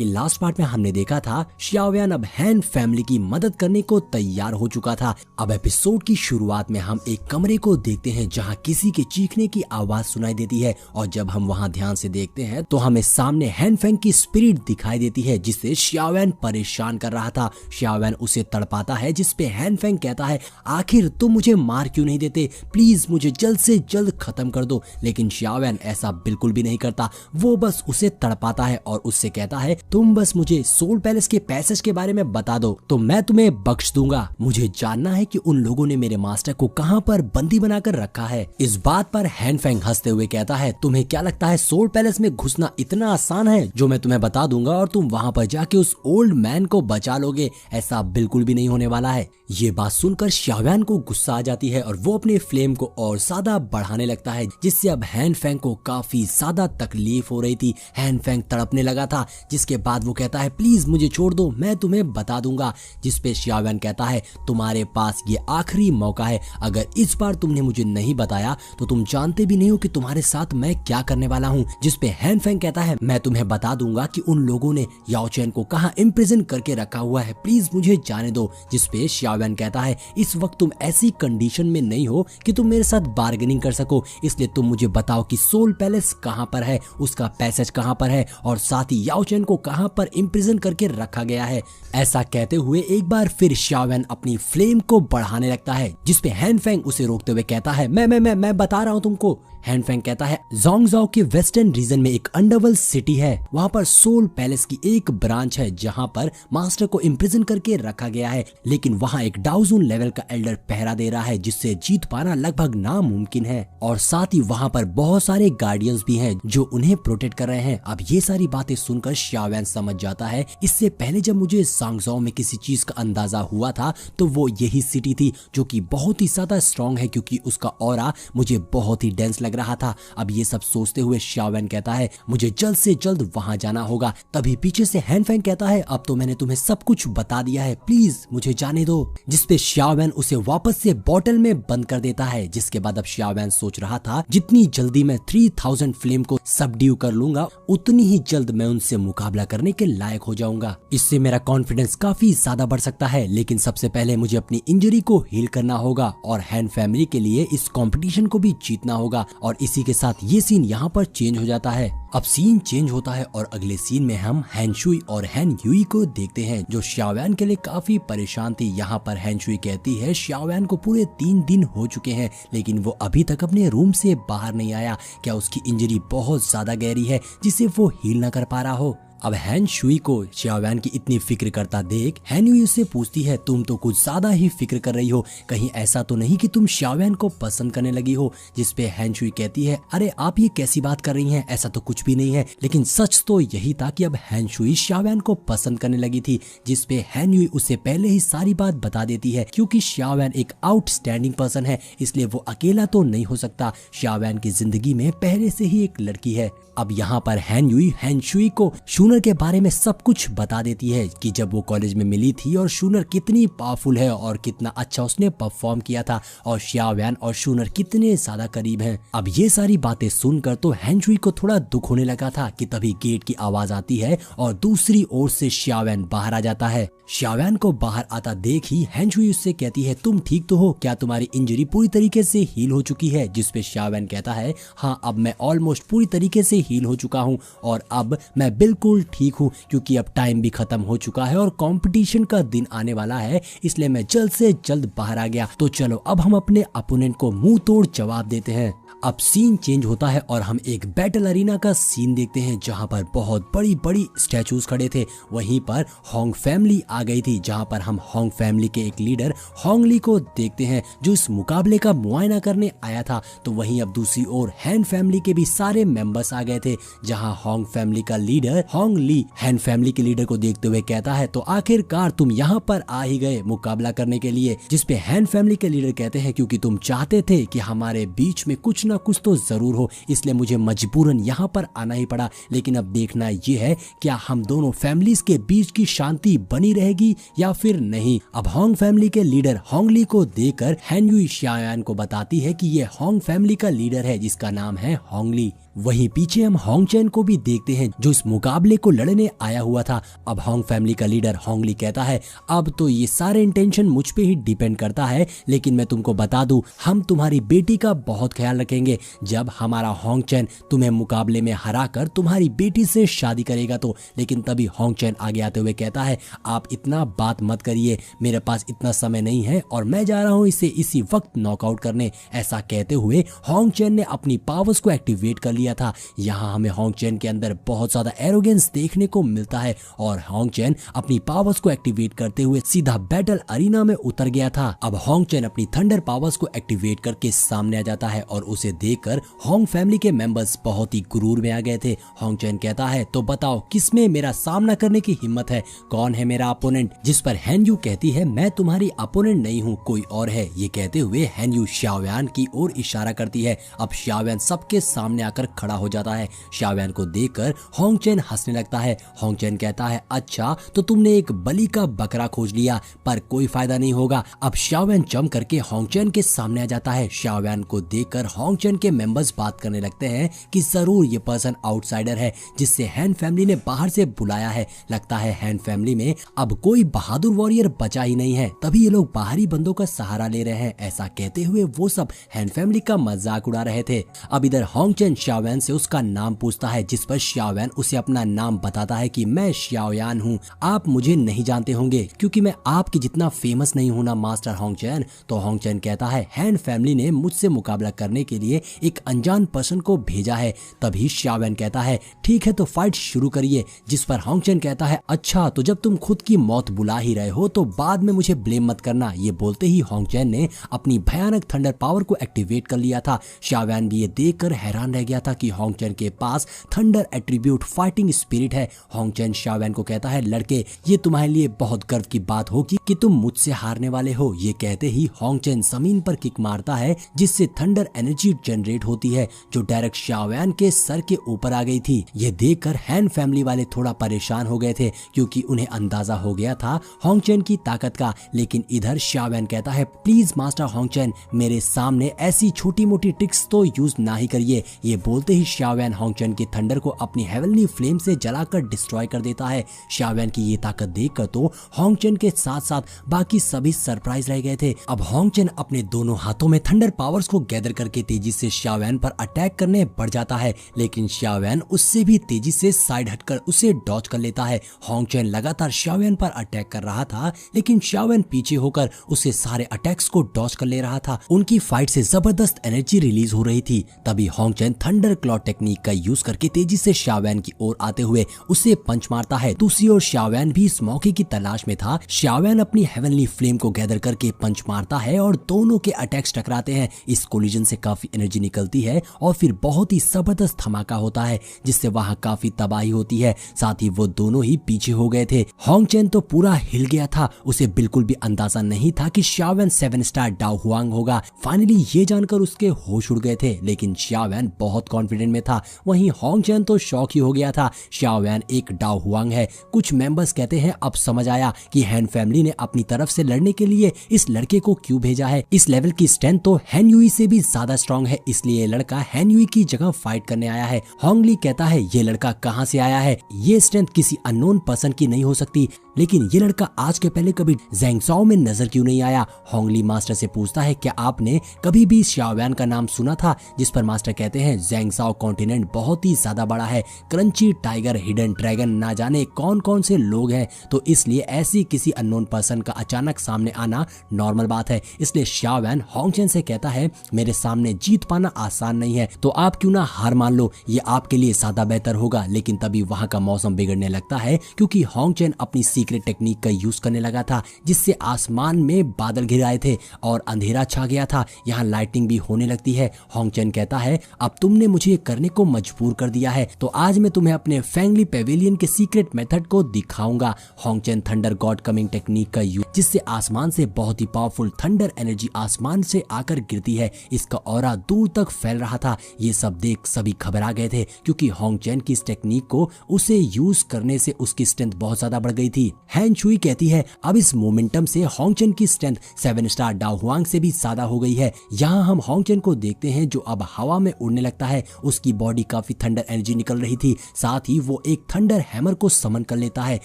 कि last part में हमने देखा था शियाओयान अब हैन फैमिली की मदद करने को तैयार हो चुका था। अब एपिसोड की शुरुआत में हम एक कमरे को देखते हैं जहां किसी के चीखने की आवाज सुनाई देती है और जब हम वहां ध्यान से देखते हैं तो हमें सामने हैन फेंग की स्पिरिट दिखाई देती है जिससे शियाओयान परेशान कर रहा था। शियाओयान उसे तड़पाता है जिसपे हैन फेंग कहता है आखिर तुम मुझे मार क्यों नहीं देते, प्लीज मुझे जल्द से जल्द खत्म कर दो। लेकिन शियाओयान ऐसा बिल्कुल भी नहीं करता, वो बस उसे तड़पाता है और उससे कहता है तुम बस मुझे सोल पैलेस के पैसेज के बारे में बता दो तो मैं तुम्हें बख्श दूंगा। मुझे जानना है कि उन लोगों ने मेरे मास्टर को कहां पर बंदी बनाकर रखा है। इस बात पर हैन फेंग हंसते हुए कहता है तुम्हें क्या लगता है सोल पैलेस में घुसना इतना आसान है जो मैं तुम्हें बता दूंगा और तुम वहां पर जाके उस ओल्ड मैन को बचा लोगे? ऐसा बिल्कुल भी नहीं होने वाला है। ये बात सुनकर शियाओयान को गुस्सा आ जाती है और वो अपने फ्लेम को और ज्यादा बढ़ाने लगता है जिससे अब हैन फेंग को काफी ज्यादा तकलीफ हो रही थी। हैन फेंग तड़पने लगा था जिसके बाद वो कहता है प्लीज मुझे छोड़ दो, मैं तुम्हें बता दूंगा। जिसपे शियाओयान कहता है तुम्हारे पास ये आखिरी मौका है, अगर इस बार तुमने मुझे नहीं बताया तो तुम जानते भी नहीं हो कि तुम्हारे साथ मैं क्या करने वाला हूँ। जिसपे हैन फेंग कहता है मैं तुम्हें बता दूंगा कि उन लोगों ने याओ चैन को कहाँ इम्प्रिजन करके रखा हुआ है, प्लीज मुझे जाने दो। जिसपे शियाओयान कहता है इस वक्त तुम ऐसी कंडीशन में नहीं हो कि तुम मेरे साथ बार्गेनिंग कर सको, इसलिए तुम मुझे बताओ कि सोल पैलेस कहाँ पर है, उसका पैसेज कहाँ पर है और साथ ही याओ चैन को कहाँ पर इम्प्रिजन करके रखा गया है। ऐसा कहते हुए एक बार फिर शियाओयान अपनी फ्लेम को बढ़ाने लगता है जिसपे हैन फेंग उसे रोकते हुए कहता है मैं बता रहा हूँ तुमको। हैन फेंग कहता है जोंगजाओ के वेस्टर्न रीजन में एक अंडरवर्ल्ड सिटी है, वहाँ पर सोल पैलेस की एक ब्रांच है जहाँ पर मास्टर को इम्प्रिजन करके रखा गया है, लेकिन वहाँ एक डाउजून लेवल का एल्डर पहरा दे रहा है जिससे जीत पाना लगभग नामुमकिन है और साथ ही वहाँ पर बहुत सारे गार्डियंस भी हैं जो उन्हें प्रोटेक्ट कर रहे हैं। अब ये सारी बातें सुनकर शियाओयान समझ जाता है इससे पहले जब मुझे जोंगजाओ में किसी चीज का अंदाजा हुआ था तो वो यही सिटी थी जो कि बहुत ही ज्यादा स्ट्रॉन्ग है क्योंकि उसका ऑरा मुझे बहुत ही डेंस रहा था। अब ये सब सोचते हुए शियाओयान कहता है मुझे जल्द से जल्द वहां जाना होगा। तभी पीछे से हैन फेंग कहता है अब तो मैंने तुम्हें सब कुछ बता दिया है, प्लीज मुझे जाने दो। जिसपे शियाओयान उसे वापस से बॉटल में बंद कर देता है। जिसके बाद अब शियाओयान सोच रहा था जितनी जल्दी मैं 3000 फ्लेम को सबड्यू कर लूंगा उतनी ही जल्द मैं उनसे मुकाबला करने के लायक हो जाऊंगा, इससे मेरा कॉन्फिडेंस काफी ज्यादा बढ़ सकता है। लेकिन सबसे पहले मुझे अपनी इंजरी को हील करना होगा और हैन फैमिली के लिए इस कंपटीशन को भी जीतना होगा। और इसी के साथ ये सीन यहाँ पर चेंज हो जाता है। अब सीन चेंज होता है और अगले सीन में हम हैन शुई और हैन यूई को देखते हैं जो शियाओयान के लिए काफी परेशान थी। यहाँ पर हैन शुई कहती है शियाओयान को पूरे 3 दिन हो चुके हैं लेकिन वो अभी तक अपने रूम से बाहर नहीं आया, क्या उसकी इंजरी बहुत ज्यादा गहरी है जिसे वो हील न कर पा रहा हो? अब हैन शुई को शियाओयान की इतनी फिक्र करता देख हैन यूई उससे पूछती है तुम तो कुछ ज्यादा ही फिक्र कर रही हो, कहीं ऐसा तो नहीं कि तुम शियाओयान को पसंद करने लगी हो? जिसपे हैन शुई कहती है अरे आप ये कैसी बात कर रही हैं, ऐसा तो कुछ भी नहीं है। लेकिन सच तो यही था कि अब हैन शुई शियाओयान को पसंद करने लगी थी। जिसपे हैन यूई उससे पहले ही सारी बात बता देती है क्योंकि शियाओयान एक आउटस्टैंडिंग पर्सन है इसलिए वो अकेला तो नहीं हो सकता, शियाओयान की जिंदगी में पहले से ही एक लड़की है। अब यहाँ पर हैन यूई हैन शुई को शूनर के बारे में सब कुछ बता देती है कि जब वो कॉलेज में मिली थी और शूनर कितनी पावरफुल है और कितना अच्छा उसने परफॉर्म किया था और शियाओयान और शूनर कितने ज्यादा करीब हैं। अब ये सारी बातें सुनकर तो हैन शुई को थोड़ा दुख होने लगा था कि तभी गेट की आवाज आती है और दूसरी ओर से शियाओयान बाहर आ जाता है। शियाओयान को बाहर आता देख ही हैन शुई उससे कहती है तुम ठीक तो हो, क्या तुम्हारी इंजरी पूरी तरीके से हील हो चुकी है? जिसपे शियाओयान कहता है हाँ अब मैं ऑलमोस्ट पूरी तरीके से हील हो चुका हूँ और अब मैं बिल्कुल ठीक हूँ क्योंकि अब टाइम भी खत्म हो चुका है और कंपटीशन का दिन आने वाला है, इसलिए मैं जल्द से जल्द बाहर आ गया। तो चलो अब हम अपने अपोनेंट को मुंह तोड़ जवाब देते हैं। अब सीन चेंज होता है और हम एक बैटल अरीना का सीन देखते हैं जहां पर बहुत बड़ी बड़ी स्टैचूज खड़े थे। वहीं पर होंग फैमिली आ गई थी जहां पर हम होंग फैमिली के एक लीडर होंग ली को देखते हैं जो इस मुकाबले का मुआयना करने आया था। तो वहीं अब दूसरी ओर हैन फैमिली के भी सारे मेंबर्स आ गए थे जहां होंग फैमिली का लीडर होंग ली हैन फैमिली के लीडर को देखते हुए कहता है तो आखिरकार तुम यहाँ पर आ ही गए मुकाबला करने के लिए? जिसपे हैन फैमिली के लीडर कहते हैं क्योंकि तुम चाहते थे कि हमारे बीच में कुछ ना कुछ तो जरूर हो, इसलिए मुझे मजबूरन यहाँ पर आना ही पड़ा। लेकिन अब देखना ये है क्या हम दोनों फैमिलीज के बीच की शांति बनी रहेगी या फिर नहीं। अब होंग फैमिली के लीडर होंग ली को देखकर हैन यूई शियाओयान को बताती है कि ये होंग फैमिली का लीडर है जिसका नाम है होंग ली। वहीं पीछे हम होंग चैन को भी देखते हैं जो इस मुकाबले को लड़ने आया हुआ था। अब होंग फैमिली का लीडर होंग ली कहता है अब तो ये सारे इंटेंशन मुझ पे ही डिपेंड करता है, लेकिन मैं तुमको बता दूं हम तुम्हारी बेटी का बहुत ख्याल रखेंगे। जब हमारा होंग चैन तुम्हें मुकाबले में हराकर तुम्हारी बेटी से शादी करेगा तो। लेकिन तभी होंग चैन आगे आते हुए कहता है आप इतना बात मत करिए, मेरे पास इतना समय नहीं है और मैं जा रहा हूँ इसे इसी वक्त नॉकआउट करने। ऐसा कहते हुए होंग चैन ने अपनी पावर्स को एक्टिवेट कर लिया था। यहाँ हमें होंग चैन के अंदर बहुत ज्यादा एरोगेंस देखने को मिलता है और होंग चैन अपनी पावर्स को एक्टिवेट करते हुए सीधा बैटल अरीना में उतर गया था। अब होंग चैन अपनी थंडर पावर्स को एक्टिवेट करके सामने आ जाता है और उसे देखकर होंग फैमिली के मेंबर्स बहुत ही गुरूर में आ गए थे। होंग चैन कहता है तो बताओ किसमें मेरा सामना करने की हिम्मत है, कौन है मेरा अपोनेंट? जिस पर हैन यू कहती है मैं तुम्हारी अपोनेंट नहीं हूँ, कोई और है। ये कहते हुए हैन यू शाओयान की ओर इशारा करती है। अब शाओयान सबके सामने आकर खड़ा हो जाता है। शाओयान को देखकर होंग चैन हंसने लगता है। होंग चैन कहता है अच्छा तो तुमने एक बलि का बकरा खोज लिया, पर कोई फायदा नहीं होगा। अब शाओयान जम करके होंग चैन के सामने आ जाता है। शाओयान को देखकर होंग चैन के मेंबर्स बात करने लगते हैं कि जरूर ये पर्सन आउटसाइडर है जिससे हैन फैमिली ने बाहर से बुलाया है। लगता है हैन फैमिली में अब कोई बहादुर वॉरियर बचा ही नहीं है, तभी ये लोग बाहरी बंदों का सहारा ले रहे हैं। ऐसा कहते हुए वो सब हैन फैमिली का मजाक उड़ा रहे थे। अब इधर होंग चैन शाओयान से उसका नाम पूछता है, जिस पर शाओयान उसे अपना नाम बताता है कि मैं शाओयान हूँ, आप मुझे नहीं जानते होंगे क्योंकि मैं आपके जितना फेमस नहीं हूँ ना मास्टर होंग चैन। तो होंग चैन कहता है हैन फैमिली ने मुझसे मुकाबला करने के लिए एक अनजान पर्सन को भेजा है। तभी शाओयान कहता है ठीक है तो फाइट शुरू करिए। जिस पर होंग चैन कहता है अच्छा तो जब तुम खुद की मौत बुला ही रहे हो तो बाद में मुझे ब्लेम मत करना। ये बोलते ही होंग चैन ने अपनी भयानक थंडर पावर को एक्टिवेट कर लिया था। शाओयान भी ये देखकर हैरान रह गया था कि होंग चैन के पास थंडर एट्रीब्यूट फाइटिंग स्पिरिट है। होंग चैन शाओयान को कहता है लड़के ये तुम्हारे लिए बहुत गर्व की बात होगी कि तुम मुझसे हारने वाले हो। ये कहते ही होंग चैन जमीन पर किक मारता है जिससे थंडर एनर्जी जनरेट होती है जो डायरेक्ट शाओयान के सर के ऊपर आ गई थी। ये देखकर हैन फैमिली वाले थोड़ा परेशान हो गए थे क्योंकि उन्हें अंदाजा हो गया था होंग चैन की ताकत का। लेकिन इधर शाओयान कहता है प्लीज मास्टर होंग चैन मेरे सामने ऐसी छोटी मोटी ट्रिक्स तो यूज ना ही करिए। ये बोलते ही शाओयान होंग चैन के थंडर को अपनी हेवनली फ्लेम से जलाकर डिस्ट्रॉय कर देता है। शाओयान की ये ताकत देखकर तो होंग चैन के साथ साथ बाकी सभी सरप्राइज रह गए थे। अब होंग चैन अपने दोनों हाथों में थंडर पावर्स को गैदर करके तेजी से शाओयान पर अटैक करने बढ़ जाता है, लेकिन शाओयान उससे भी तेजी से साइड हटकर उसे डॉज कर लेता है। होंग चैन लगातार शाओयान पर अटैक कर रहा था लेकिन शाओयान पीछे होकर उसे सारे अटैक्स को डॉज कर ले रहा था। उनकी फाइट से जबरदस्त एनर्जी रिलीज हो रही थी। तभी होंग चैन थंडर क्लॉ टेक्निक का यूज करके तेजी से शाओयान की ओर आते हुए उसे पंच मारता है। दूसरी ओर शाओयान भी इस मौके की तलाश में था। शाओयान अपनी हेवनली फ्लेम को गैदर करके पंच मारता है और दोनों के अटैक्स टकराते हैं। इस कोलिजन से काफी एनर्जी निकलती है और फिर बहुत ही जबरदस्त धमाका होता है जिससे वहां काफी तबाही होती है। साथ ही वो दोनों ही पीछे हो गए थे। होंग चैन तो पूरा हिल गया था, उसे बिल्कुल भी अंदाजा नहीं था कि शाओयान 7 स्टार डाओ हुआंग होगा। फाइनली ये जानकर उसके होश उड़ गए थे, लेकिन शाओयान बहुत कॉन्फिडेंट में था। वहीं होंग चैन तो शॉक ही हो गया था। शाओयान एक डाओ हुआंग है। कुछ मेंबर्स कहते हैं अब समझ आया कि हैन फैमिली ने अपनी तरफ से लड़ने के लिए इस लड़के को क्यों भेजा है। इस लेवल की स्ट्रेंथ तो हैन यूई से भी ज्यादा स्ट्रॉन्ग है, इसलिए ये लड़का हैन यूई की जगह फाइट करने आया है। होंग ली कहता है ये लड़का कहाँ से आया है, ये स्ट्रेंथ किसी अननोन पर्सन की नहीं हो सकती, लेकिन ये लड़का आज के पहले कभी ज़ैंगसाओ में नजर क्यों नहीं आया। होंग ली मास्टर से पूछता है क्या आपने कभी भी शाओयान का नाम सुना था, जिस पर मास्टर कहते हैं ज़ैंगसाओ कॉन्टिनेंट बहुत ही ज्यादा बड़ा है, क्रंची टाइगर, हिडन ड्रैगन, ना जाने कौन कौन से लोग हैं, तो इसलिए ऐसी किसी अननोन पर्सन का अचानक सामने आना नॉर्मल बात है। इसलिए शाओयान होंग चैन से कहता है मेरे सामने जीत पाना आसान नहीं है, तो आप क्यों ना हार मान लो, ये आपके लिए ज्यादा बेहतर होगा। लेकिन तभी वहां का मौसम बिगड़ने लगता है क्योंकि होंग चैन अपनी सीक्रेट टेक्निक का यूज करने लगा था, जिससे आसमान में बादल घिर आए थे और अंधेरा छा गया था। यहाँ लाइटिंग भी होने लगती है। होंग चैन कहता है अब तुमने मुझे करने को मजबूर कर दिया है, तो आज मैं तुम्हें अपने फैंगली पेविलियन के सीक्रेट मेथड को दिखाऊंगा। होंग चैन थंडर गॉड कमिंग टेक्निक का यूज, जिससे आसमान से बहुत ही पावरफुल थंडर एनर्जी आसमान से आकर गिरती है। इसका ऑरा दूर तक फैल रहा था। ये सब देख सभी घबरा गए थे क्योंकि होंग चैन की इस टेक्निक को उसे यूज करने से उसकी स्ट्रेंथ बहुत ज्यादा बढ़ गई थी। हैन चुई कहती है अब इस मोमेंटम से होंग चैन की स्ट्रेंथ 7 स्टार डाओ हुआंग से भी ज्यादा हो गई है। यहाँ हम होंग चैन को देखते हैं जो अब हवा में उड़ने लगता है। है उसकी बॉडी काफी थंडर एनर्जी निकल रही थी, साथ ही वो एक थंडर हैमर को समन कर लेता है।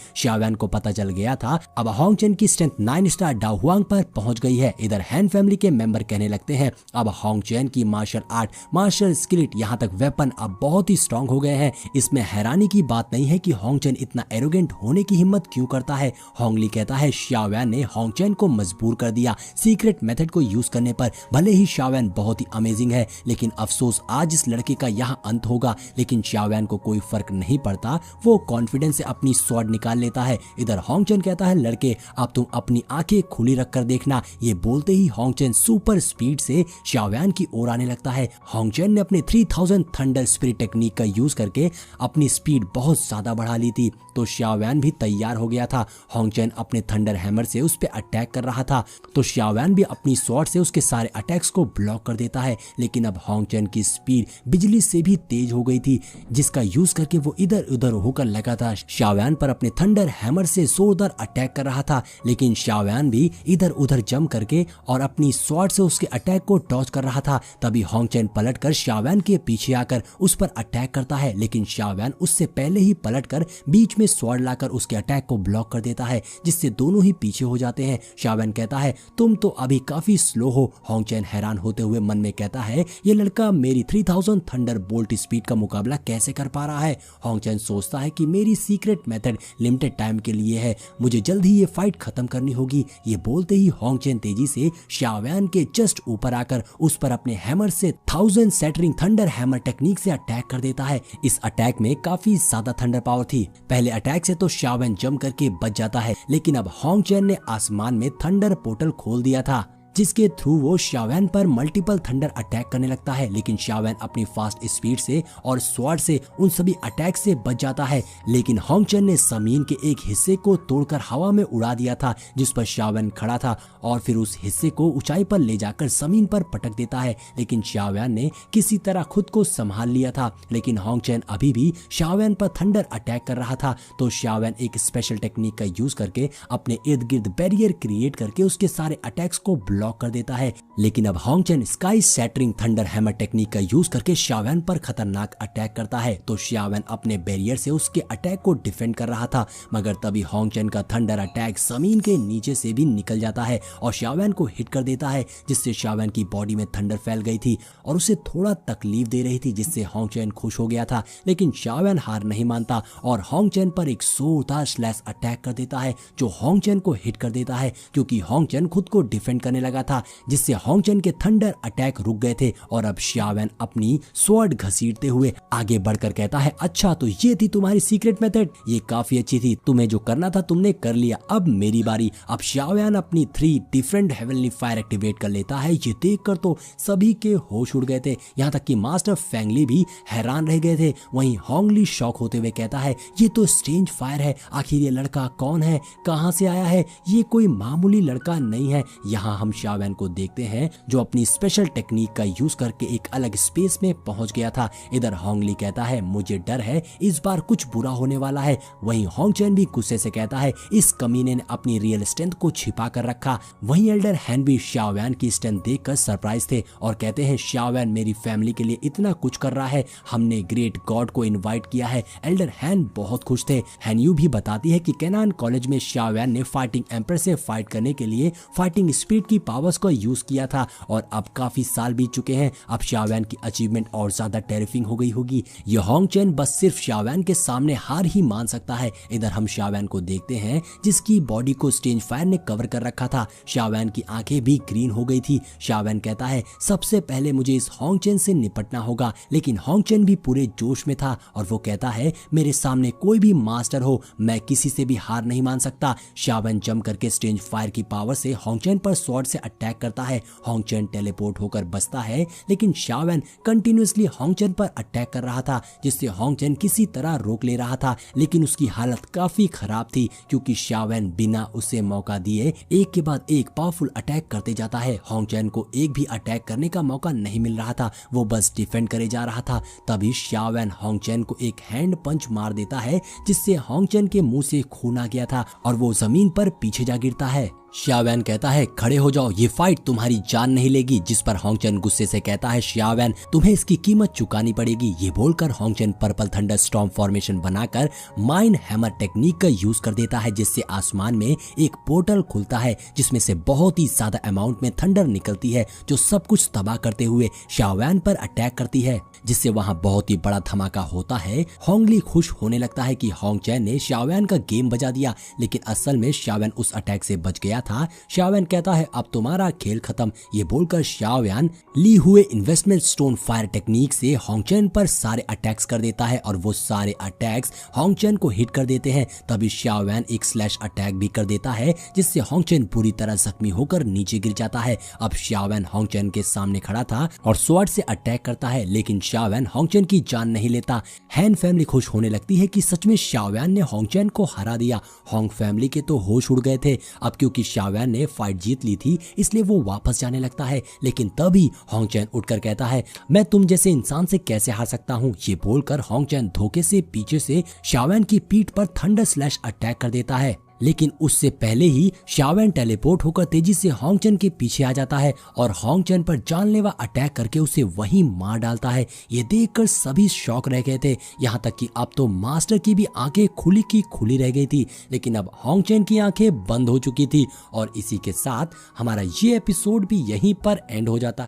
शाओयान को पता चल गया था अब होंग चेन की स्ट्रेंथ 9 स्टार डाओ हुआंग पर पहुंच गई है। इधर हैन फैमिली के मेंबर कहने लगते हैं अब होंग चेन की मार्शल आर्ट, मार्शल स्किल्ट, यहाँ तक वेपन अब बहुत ही स्ट्रांग हो गए हैं। इसमें हैरानी की बात नहीं है कि होंग चेन इतना एरोगेंट होने की हिम्मत क्यों करता है। होंग ली कहता है शाओयान ने होंग चेन को मजबूर कर दिया सीक्रेट मेथड को यूज करने पर। भले ही शाओयान बहुत ही अमेजिंग है, लेकिन अफसोस आज इस लड़के का यहाँ अंत होगा। लेकिन शाओयान को कोई फर्क नहीं पड़ता, वो कॉन्फिडेंस से अपनी स्वॉर्ड निकाल लेता है। इधर होंग चेन कहता है लड़के अब तुम अपनी आंखें खुली रखकर देखना। ये बोलते ही होंग चेन सुपर स्पीड से शाओयान की ओर आने लगता है। होंग चेन ने अपने 3000 थंडर स्पिरिट टेक्निक का यूज करके अपनी स्पीड बहुत ज्यादा बढ़ा ली थी, तो शाओयान भी तैयार हो गया था। होंग चेन अपने थंडर हैमर से उस पर अटैक कर रहा था, तो शाओयान भी अपनी स्वॉर्ड से उसके सारे अटैक्स को ब्लॉक कर देता है। लेकिन अब होंग चेन की स्पीड बिजली से भी तेज हो गई थी, जिसका यूज करके वो इधर उधर होकर लगातार शाओयान पर अपने थंडर हैमर से जोरदार अटैक कर रहा था। लेकिन शाओयान भी इधर उधर जंप करके और अपनी स्वॉर्ड से उसके अटैक को डॉज कर रहा था। तभी होंग चेन पलटकर शाओयान के पीछे आकर उस पर अटैक करता है, लेकिन शाओयान उससे पहले ही पलटकर बीच में स्वॉर्ड लाकर उसके अटैक को ब्लॉक कर देता है, जिससे दोनों ही पीछे हो जाते हैं। शाओयान कहता है तुम तो अभी काफी स्लो हो। होंग चेन हैरान होते हुए मन में कहता है ये लड़का मेरी 3000 थंडर बोल्ट स्पीड का मुकाबला कैसे कर पा रहा है। होंग चेन सोचता है कि मेरी सीक्रेट मेथड लिमिटेड टाइम के लिए है, मुझे जल्द ही ये फाइट खत्म करनी होगी। ये बोलते ही होंग चेन तेजी से शाओयान के जस्ट ऊपर आकर उस पर अपने हैमर से 1000 सैटरिंग थंडर हैमर टेक्निक से अटैक कर देता है। इस अटैक में काफी ज्यादा थंडर पावर थी। पहले अटैक से तो शाओयान जंप करके बच जाता है, लेकिन अब होंग चेन ने आसमान में थंडर पोर्टल खोल दिया था, जिसके थ्रू वो शाओयान पर मल्टीपल थंडर अटैक करने लगता है। लेकिन शाओयान अपनी फास्ट स्पीड से और स्वॉर्ड से उन सभी अटैक से बच जाता है। लेकिन होंग चेन ने जमीन के एक हिस्से को तोड़कर हवा में उड़ा दिया था, जिस पर शाओयान खड़ा था, और फिर उस हिस्से को ऊंचाई पर ले जाकर जमीन पर पटक देता है। लेकिन शाओयान ने किसी तरह खुद को संभाल लिया था। लेकिन होंग चेन अभी भी शाओयान पर थंडर अटैक कर रहा था, तो शाओयान एक स्पेशल टेक्निक का यूज करके अपने इर्द गिर्द बैरियर क्रिएट करके उसके सारे अटैक्स को ब्लॉक कर देता है। लेकिन अब Hong chain sky shattering thunder hammer technique का यूज करके शाओयान पर खतरनाक अटैक करता है, तो शाओयान अपने बैरियर से उसके अटैक को डिफेंड कर रहा था। मगर तभी होंग चेन का थंडर अटैक जमीन के नीचे से भी निकल जाता है और शाओयान को हिट कर देता है, जिससे शाओयान की बॉडी में थंडर फैल गई थी और उसे थोड़ा तकलीफ दे रही थी, जिससे होंग चेन खुश हो गया था। लेकिन शाओयान हार नहीं मानता और होंग चेन पर एक जोरदार स्लैश अटैक कर देता है, जो होंग चेन को हिट कर देता है, क्योंकि होंग चेन खुद को डिफेंड करने लगा था, जिससे होंग चेन के थंडर अटैक रुक गए थे। और अब शाओयान अपनी स्वॉर्ड घसीटते हुए आगे बढ़कर कहता है अच्छा तो ये थी तुम्हारी सीक्रेट मेथड, ये काफी अच्छी थी, तुम्हें जो करना था तुमने कर लिया, अब मेरी बारी। अब शाओयान अपनी 3 डिफरेंट हेवनली फायर एक्टिवेट कर लेता है। ये देखकर तो सभी के होश उड़ गए थे, यहाँ तक कि मास्टर फेंगली भी हैरान रह गए थे। वहीं होंग ली शॉक होते हुए कहता है ये तो स्ट्रेंज फायर है, आखिर ये लड़का कौन है, कहां से आया है, ये कोई मामूली लड़का नहीं है। यहाँ हम शाओयान को देखते हैं जो अपनी स्पेशल टेक्निक का यूज करके एक अलग स्पेस में पहुंच गया था। इधर होंग ली कहता है मुझे डर है इस बार कुछ बुरा होने वाला है। वहीं होंग चेन भी गुस्से से कहता है इस कमीने ने अपनी रियल स्ट्रेंथ को छिपा कर रखा। वहीं एल्डर हैन भी शाओयान की स्ट्रेंथ देखकर सरप्राइज थे और कहते हैं शाओयान मेरी फैमिली के लिए इतना कुछ कर रहा है, हमने ग्रेट गॉड को इनवाइट किया है। एल्डर हैन बहुत खुश थे। हैन यू भी बताती है कि केनान कॉलेज में शाओयान ने फाइटिंग एम्पर से फाइट करने के लिए फाइटिंग स्पिरिट की पावर्स को यूज किया था और अब काफी साल बीत चुके हैं। अब शाओयान की अचीवमेंट और ज्यादा टेरिफिंग हो गई होगी। ये होंग चेन बस सिर्फ शाओयान के सामने हार ही मान सकता है। इधर हम शाओयान को देखते हैं जिसकी बॉडी को स्ट्रेंज फायर ने कवर कर रखा था। शाओयान की आंखें भी ग्रीन हो गई थी। शाओयान कहता है सबसे पहले मुझे इस होंग चेन से निपटना होगा। लेकिन होंग चेन भी पूरे जोश में था और वो कहता है मेरे सामने कोई भी मास्टर हो, मैं किसी से भी हार नहीं मान सकता। शाओयान जंप करके स्ट्रेंज फायर की पावर से होंग चेन पर स्वॉर्ड से अटैक करता है। होंग चेन टेलीपोर्ट होकर बचता है, लेकिन शाओयान कंटिन्यूअसली होंग चेन पर अटैक कर रहा था, जिससे होंग चेन किसी तरह रोक ले रहा था। लेकिन उसकी हालत काफी खराब थी क्योंकि शाओयान बिना उसे मौका दिए एक के बाद एक पावरफुल अटैक करते जाता है। होंग चेन को एक भी अटैक करने का मौका नहीं मिल रहा था, वो बस डिफेंड करे जा रहा था। तभी शाओयान होंग चेन को एक हैंड पंच मार देता है, जिससे होंग चेन के मुंह से खून आ गया था और वो जमीन पर पीछे जा गिरता है। शियावैन कहता है खड़े हो जाओ, ये फाइट तुम्हारी जान नहीं लेगी। जिस पर होंगचन गुस्से से कहता है शियावैन तुम्हें इसकी कीमत चुकानी पड़ेगी। ये बोलकर होंगचन पर्पल थंडर स्टॉर्म फॉर्मेशन बनाकर माइंड हैमर टेक्निक का यूज कर देता है, जिससे आसमान में एक पोर्टल खुलता है जिसमें से बहुत ही ज्यादा अमाउंट में थंडर निकलती है जो सब कुछ तबाह करते हुए शियावैन पर अटैक करती है, जिससे वहां बहुत ही बड़ा धमाका होता है। होंगली खुश होने लगता है कि होंगचैन ने शियावैन का गेम बजा दिया, लेकिन असल में शियावैन उस अटैक से बच गया था। शियावैन कहता है अब तुम्हारा खेल खत्म। ये बोलकर शियावैन ली हुए इन्वेस्टमेंट स्टोन फायर टेक्निक से होंगचैन पर सारे अटैक्स कर देता है और वो सारे अटैक्स होंगचैन को हिट कर देते हैं। तभी शियावैन एक स्लैश अटैक भी कर देता है, जिससे होंगचैन बुरी तरह जख्मी होकर नीचे गिर जाता है। अब शियावैन होंगचैन के सामने खड़ा था और स्वॉर्ड से अटैक करता है, लेकिन शियावैन होंगचैन की जान नहीं लेता। हैन फैमिली खुश होने लगती है कि सच में शियावैन ने होंगचैन को हरा दिया। होंग फैमिली के तो होश उड़ गए थे। अब क्योंकि शियावैन ने फाइट जीत ली थी इसलिए वो वापस जाने लगता है, लेकिन तभी होंगचैन उठकर कहता है मैं तुम जैसे इंसान से कैसे हार सकता हूँ। ये बोलकर होंगचैन धोखे से पीछे से शियावैन की पीठ पर थंडर स्लैश अटैक कर देता है, लेकिन उससे पहले ही शियावैन टेलीपोर्ट होकर तेजी से होंगचैन के पीछे आ जाता है और होंगचैन पर जानलेवा अटैक करके उसे वहीं मार डालता है। ये देखकर सभी शॉक रह गए थे, यहाँ तक कि अब तो मास्टर की भी आंखें खुली की खुली रह गई थी, लेकिन अब होंगचैन की आंखें बंद हो चुकी थी। और इसी के साथ हमारा ये एपिसोड भी यहीं पर एंड हो जाता।